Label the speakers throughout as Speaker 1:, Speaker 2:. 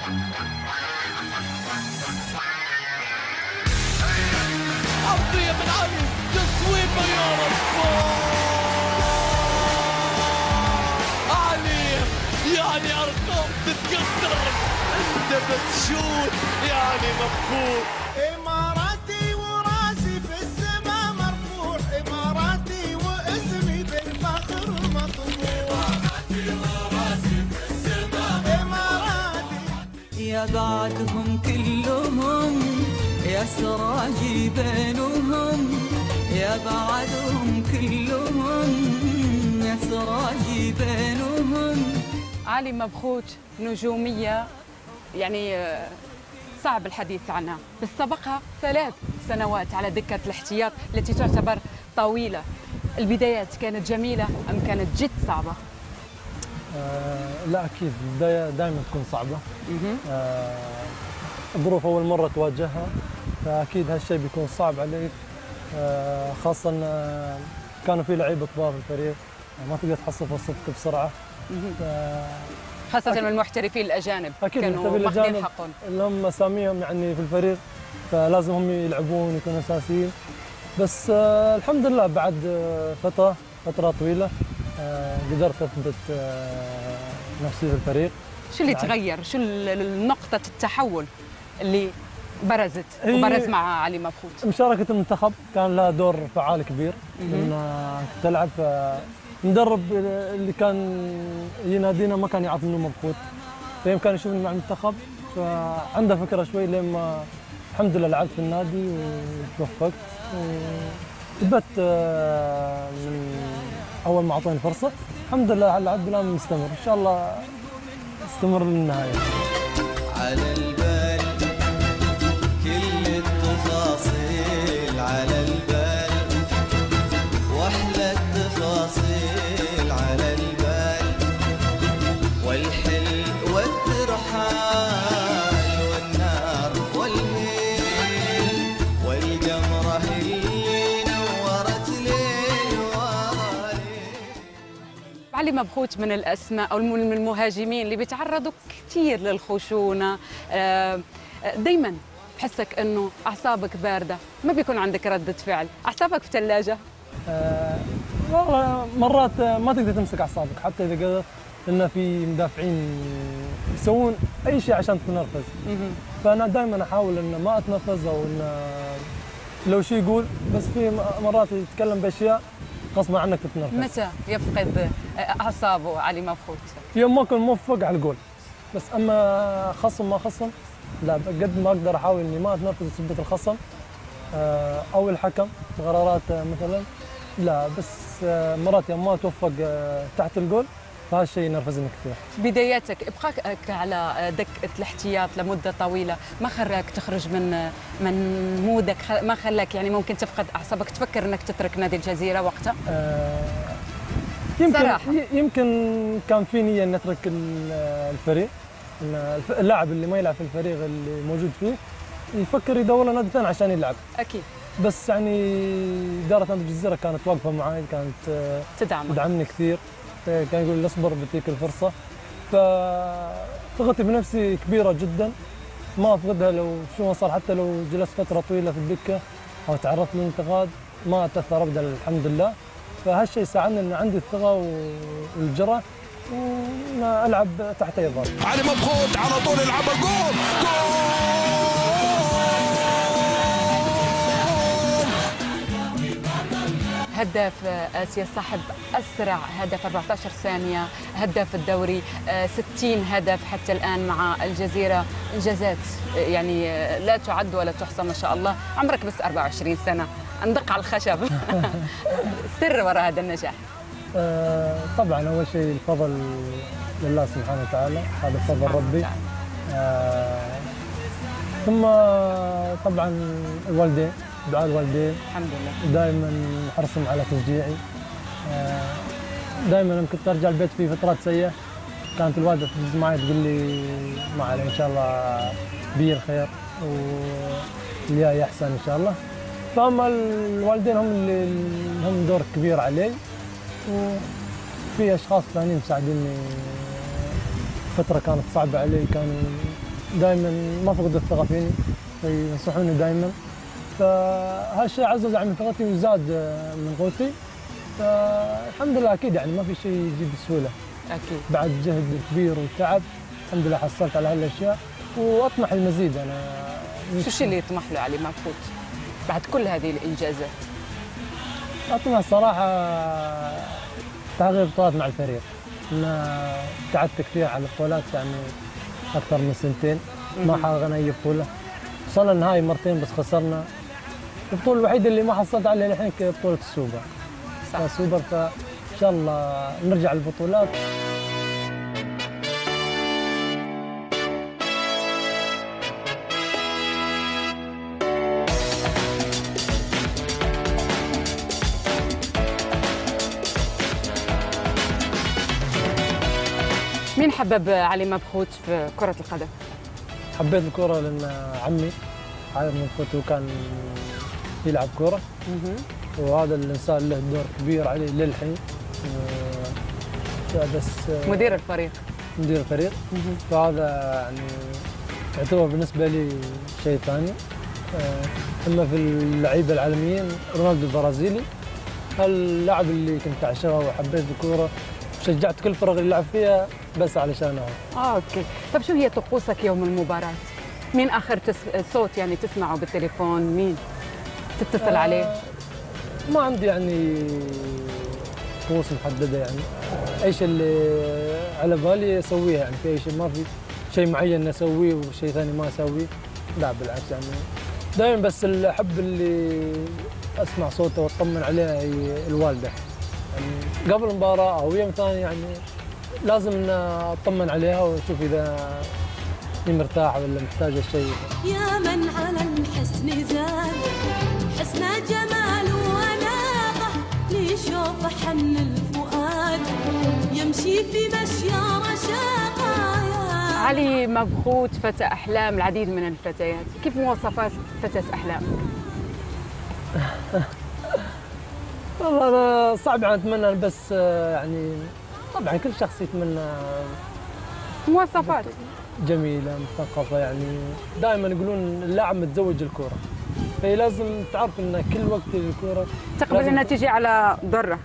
Speaker 1: عرضية من علي، تصويبة يا رب. علي يعني أرقام تتكسر، أنت بس شوت يعني مفهوم.
Speaker 2: إماراتي وراسي في السما مرفوع، إماراتي واسمي بالفخر مطبوع. إماراتي وراسي في السما إماراتي.
Speaker 3: يا بعدهم كلهم يا سراجي بينهم، يا بعدهم كلهم يا سراجي بينهم.
Speaker 4: علي مبخوت نجومية يعني صعب الحديث عنها، بس سبقها 3 سنوات على دكة الاحتياط التي تعتبر طويلة. البدايات كانت جميلة أم كانت جد صعبة؟
Speaker 5: لا أكيد البداية دائما تكون صعبة. ظروف أول مرة تواجهها، فأكيد هالشيء بيكون صعب عليك. خاصة كانوا في لعيبة كبار في الفريق، ما تقدر تحصل فرصتك بسرعة.
Speaker 4: خاصة من المحترفين الأجانب
Speaker 5: أكيد
Speaker 4: كانوا ماخذين حقهم،
Speaker 5: اللي هم أساميهم يعني في الفريق، فلازم هم يلعبون يكونوا أساسيين. بس الحمد لله بعد فترة طويلة قدرت أثبت نفسي في الفريق.
Speaker 4: شو اللي تغير؟ شو نقطة التحول اللي برزت وبرز مع علي مبخوت؟
Speaker 5: مشاركة المنتخب كان لها دور فعال كبير، لأن تلعب المدرب اللي كان ينادينا ما كان يعرف منه مبخوت، فيوم كان يشوفني مع المنتخب فعنده فكرة شوي. لما الحمد لله لعبت في النادي وتوفقت وثبت من أول ما أعطوني فرصة. الحمد لله لعبت الآن مستمر، إن شاء الله استمر للنهاية.
Speaker 2: على البال كل التفاصيل، على البال واحلى التفاصيل، على البال والحل والترحال والنار والهيل والقمرة اللي نورت ليل ورا ليل.
Speaker 4: علي مبخوت من الأسماء أو من المهاجمين اللي بيتعرضوا كثير للخشونة. دايما بحسك انه اعصابك بارده، ما بيكون عندك رده فعل، اعصابك في ثلاجه.
Speaker 5: والله مرات ما تقدر تمسك اعصابك حتى اذا قدرت، لان في مدافعين يسوون اي شيء عشان تتنرفز. فانا دائما احاول ان ما اتنرفز، او ان لو شيء يقول، بس في مرات يتكلم باشياء غصبا عنك تتنرفز.
Speaker 4: متى يفقد اعصابه علي مبخوت؟
Speaker 5: يوم ما اكون موفق على الجول، بس اما خصم ما خصم لا، قد ما اقدر احاول اني ما اتنرفز بسبه الخصم او الحكم قرارات مثلا، لا. بس مرات يوم ما توفق تحت الجول فهالشيء ينرفزني كثير.
Speaker 4: في بداياتك ابقاك على دكه الاحتياط لمده طويله ما خلاك تخرج من مودك، ما خلاك يعني ممكن تفقد اعصابك تفكر انك تترك نادي الجزيره وقتها؟
Speaker 5: يمكن
Speaker 4: صراحة.
Speaker 5: يمكن كان في نيه ان اترك الفريق. اللاعب اللي ما يلعب في الفريق اللي موجود فيه يفكر يدور له نادي ثاني عشان يلعب.
Speaker 4: اكيد.
Speaker 5: بس يعني اداره نادي الجزيره كانت واقفه معي، كانت تدعمني كثير، كان يقول لي اصبر بديك الفرصه. فثقتي بنفسي كبيره جدا ما افقدها لو شو ما صار، حتى لو جلست فتره طويله في الدكه او تعرضت للانتقاد ما اتاثر ابدا الحمد لله. فهالشيء ساعدني ان عندي الثقه والجرأه وان العب تحت اي ضغط.
Speaker 1: علي مبخوت على طول يلعبها جول.
Speaker 4: هداف آسيا، صاحب أسرع هدف 14 ثانية، هداف الدوري، 60 هدف حتى الآن مع الجزيرة. إنجازات يعني لا تعد ولا تحصى ما شاء الله. عمرك بس 24 سنة، ندق على الخشب. سر وراء هذا النجاح؟
Speaker 5: طبعا أول شيء الفضل لله سبحانه وتعالى، هذا فضل ربي. ثم طبعا الوالدين، دعاء الوالدين
Speaker 4: الحمد لله،
Speaker 5: دائما حرصهم على تشجيعي. دائما لما كنت ارجع البيت في فترات سيئه كانت الوالده تجلس معي تقول لي ما عليه ان شاء الله بير خير والجاي احسن ان شاء الله. فهم الوالدين هم اللي هم دور كبير علي، وفي اشخاص ثانيين مساعديني. فتره كانت صعبه علي، كانوا دائما ما فقدوا الثقه فيني، ينصحوني دائما، فهالشيء عزز من ثقتي وزاد من قوتي. فالحمد لله اكيد يعني ما في شيء يجي بسهوله،
Speaker 4: اكيد
Speaker 5: بعد جهد كبير وتعب الحمد لله حصلت على هالاشياء واطمح المزيد. انا
Speaker 4: شو الشيء اللي يطمح له علي مبخوت بعد كل هذه الانجازات؟
Speaker 5: اطمح صراحه تحقيق بطولات مع الفريق. انا ابتعدت كثير على البطولات يعني اكثر من سنتين ما حققنا اي بطوله. وصلنا النهائي مرتين بس خسرنا. البطوله الوحيده اللي ما حصلت عليها الحين بطوله السوبر.
Speaker 4: صح.
Speaker 5: السوبر فان شاء الله نرجع للبطولات.
Speaker 4: مين حبب علي مبخوت في كرة القدم؟
Speaker 5: حبيت الكرة لأن عمي علي مبخوت وكان يلعب كرة، وهذا الإنسان له دور كبير علي للحين. بس
Speaker 4: مدير الفريق.
Speaker 5: مدير الفريق، فهذا يعني يعتبر بالنسبة لي شيء ثاني. أما في اللعيبة العالميين رونالدو البرازيلي، اللاعب اللي كنت أعشقه وحبيت الكورة، شجعت كل الفرق اللي لعب فيها بس علشانه.
Speaker 4: اوكي، طب شو هي طقوسك يوم المباراة؟ مين آخر صوت يعني تسمعه بالتليفون؟ مين تتصل عليه؟
Speaker 5: ما عندي يعني طقوس محددة، يعني أي شيء اللي على بالي أسويه، يعني في أي شيء ما في شيء معين أسويه وشيء ثاني ما أسويه، لا بالعكس يعني دائما بس الأحب اللي أسمع صوته وأطمن عليها هي الوالدة. يعني قبل المباراة أو يوم ثاني يعني لازم إن أطمن عليها وأشوف إذا هي مرتاحة ولا محتاجة شيء.
Speaker 6: يا من على الحسن زاد حسن جمال وناقة ليشوف حن الفؤاد يمشي في مشيار رشاقة.
Speaker 4: علي مبخوت فتى أحلام العديد من الفتيات، كيف مواصفات فتاة أحلامك؟
Speaker 5: والله أنا صعب يعني أتمنى، بس يعني طبعا كل شخص يتمنى
Speaker 4: مواصفات
Speaker 5: جميلة مثقفة. يعني دائما يقولون اللاعب متزوج الكورة، فهي لازم تعرف ان كل وقت الكورة
Speaker 4: تقبل انها تجي على ضرة.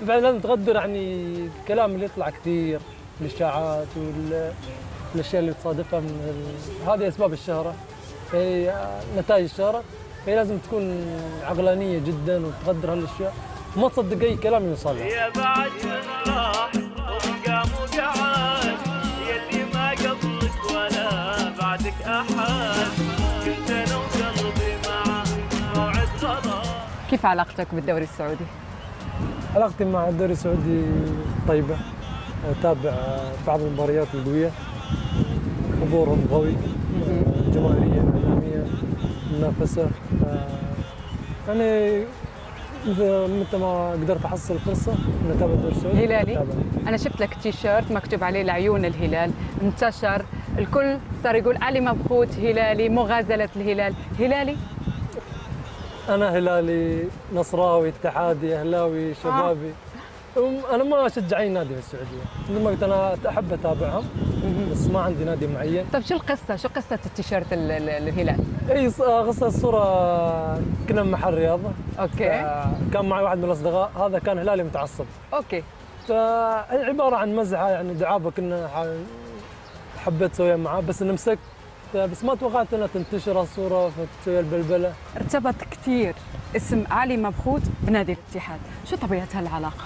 Speaker 5: طبعا لازم تقدر يعني الكلام اللي يطلع كثير، الاشاعات والاشياء اللي تصادفها هذه اسباب الشهرة، فهي نتائج الشهرة، فهي لازم تكون عقلانية جدا وتقدر هالاشياء وما تصدق اي كلام يوصل لها.
Speaker 1: يا بعد من راح وقام وقعد يلي ما قبلك ولا بعدك احد، كنت انا وقلبي مع موعد غلط.
Speaker 4: كيف علاقتك بالدوري السعودي؟
Speaker 5: علاقتي مع الدوري السعودي طيبة، أتابع بعض المباريات القوية، حضورهم قوي، جماهيرية إعلامية منافسة، يعني متى ما قدرت أحصل فرصة إن أتابع الدوري السعودي.
Speaker 4: هلالي؟ أنا شفت لك تيشيرت مكتوب عليه لعيون الهلال، انتشر، الكل صار يقول علي مبخوت هلالي، مغازلة الهلال، هلالي؟
Speaker 5: أنا هلالي، نصراوي، اتحادي، أهلاوي، شبابي. أنا ما أشجع أي نادي في السعودية، مثل ما قلت أنا أحب أتابعهم بس ما عندي نادي معين.
Speaker 4: طيب شو القصة؟ شو قصة التيشيرت الهلال؟
Speaker 5: اي قصة الصورة كنا بمحل رياضة.
Speaker 4: اوكي.
Speaker 5: كان معي واحد من الأصدقاء، هذا كان هلالي متعصب.
Speaker 4: اوكي.
Speaker 5: فهي عبارة عن مزحة يعني دعابة، كنا حبيت أسويها معاه بس نمسك، بس ما توقعت انها تنتشر الصورة فتسوي البلبلة.
Speaker 4: ارتبط كثير اسم علي مبخوت بنادي الاتحاد، شو طبيعة هالعلاقة؟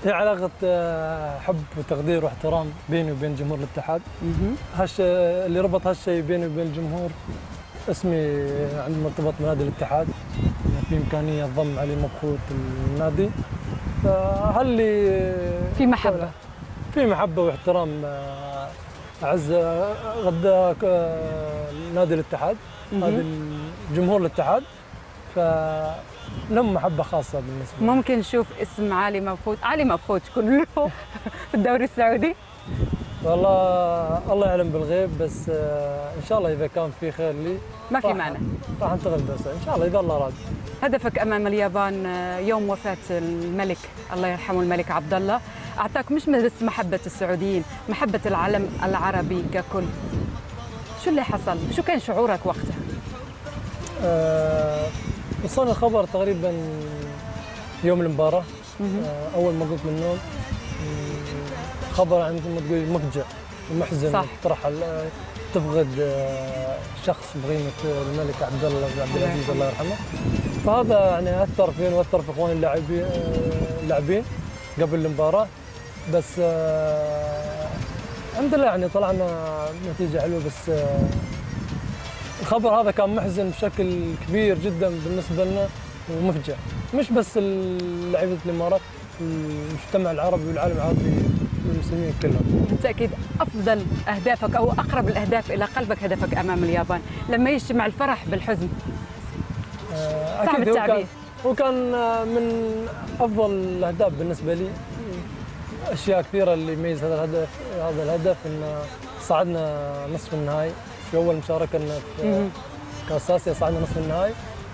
Speaker 5: هي علاقة حب وتقدير واحترام بيني وبين جمهور الاتحاد. اللي ربط هالشيء بيني وبين الجمهور اسمي عند مرتبط بنادي الاتحاد، في إمكانية ضم علي مبخوت النادي، فهاللي
Speaker 4: في محبة،
Speaker 5: في محبة واحترام. أعز غدا نادي الاتحاد، هذا جمهور الاتحاد، فلهم محبة خاصة بالنسبة لي.
Speaker 4: ممكن نشوف اسم علي مبخوت، علي مبخوت كله في الدوري السعودي؟
Speaker 5: والله الله يعلم بالغيب، بس إن شاء الله إذا كان في خير لي
Speaker 4: ما في معنى،
Speaker 5: راح أنتقل بس إن شاء الله إذا الله راد.
Speaker 4: هدفك أمام اليابان يوم وفاة الملك الله يرحمه الملك عبد الله، اعطاك مش بس محبه السعوديين، محبه العالم العربي ككل. شو اللي حصل؟ شو كان شعورك وقتها؟
Speaker 5: وصلنا الخبر تقريبا يوم المباراه. اول ما قمت من النوم خبر عن مثل ما تقول مفجع ومحزن، ترحل تفقد شخص بقيمه الملك عبد العزيز الله يرحمه. فهذا يعني اثر فينا واثر في اخواني اللاعبين قبل المباراه. بس الحمد لله يعني طلعنا نتيجه حلوه. بس الخبر هذا كان محزن بشكل كبير جدا بالنسبه لنا ومفجع، مش بس لعيبه الامارات، المجتمع العربي والعالم العربي والمسلمين كلهم.
Speaker 4: بالتاكيد افضل اهدافك او اقرب الاهداف الى قلبك هدفك امام اليابان، لما يجتمع الفرح بالحزن.
Speaker 5: اكيد هو كان من افضل الاهداف بالنسبه لي. اشياء كثيره اللي يميز هذا الهدف ان صعدنا نصف النهائي في اول مشاركه لنا في كاس اسيا، صعدنا نصف النهائي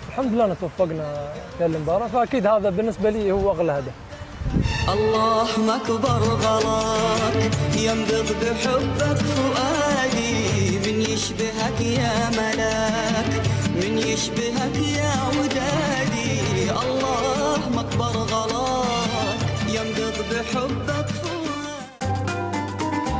Speaker 5: الحمد لله توفقنا في المباراه. فاكيد هذا بالنسبه لي هو اغلى هدف.
Speaker 3: الله ما اكبر غلاك ينبض بحبك فؤادي، من يشبهك يا ملاك، من يشبهك يا وداد.